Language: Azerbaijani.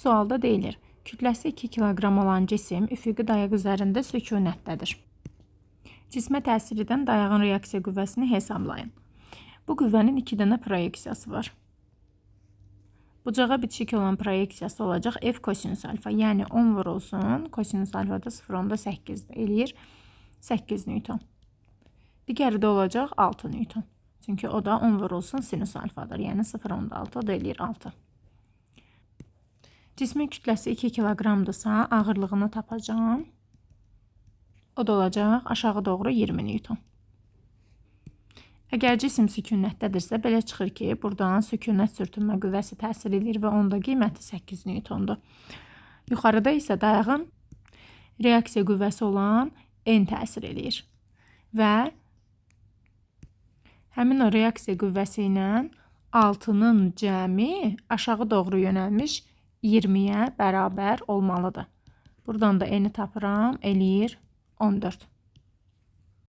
Sualda deyilir, kütləsi 2 kiloqram olan cisim üfüqi dayaq üzərində sükunətdədir. Cismə təsir edən dayağın reaksiya qüvvəsini hesablayın. Bu qüvvənin 2 dənə proyeksiyası var. Bucağa bitişik olan proyeksiyası olacaq F kosinus alfa. Yəni 10 vurulsun, kosinus alfa da 0,8 eləyir 8 newton. Digəri də olacaq 6 newton. Çünki o da 10 vurulsun sinus alfadır. Yəni 0,6 o da eləyir 6. Cismin kütləsi 2 kiloqramdırsa ağırlığını tapacağım. O da olacaq aşağı doğru 20 newton. Əgər cisim sükunətdədirsə, belə çıxır ki, buradan sükunət sürtünmə qüvvəsi təsir edir və onda qiyməti 8 newtondur. Yuxarıda isə dayağın reaksiya qüvvəsi olan N təsir edir. Və həmin o reaksiya qüvvəsi ilə 6-nın cəmi aşağı doğru yönəlmiş 20-yə bərabər olmalıdır. Buradan da N-i tapıram, eləyir 14.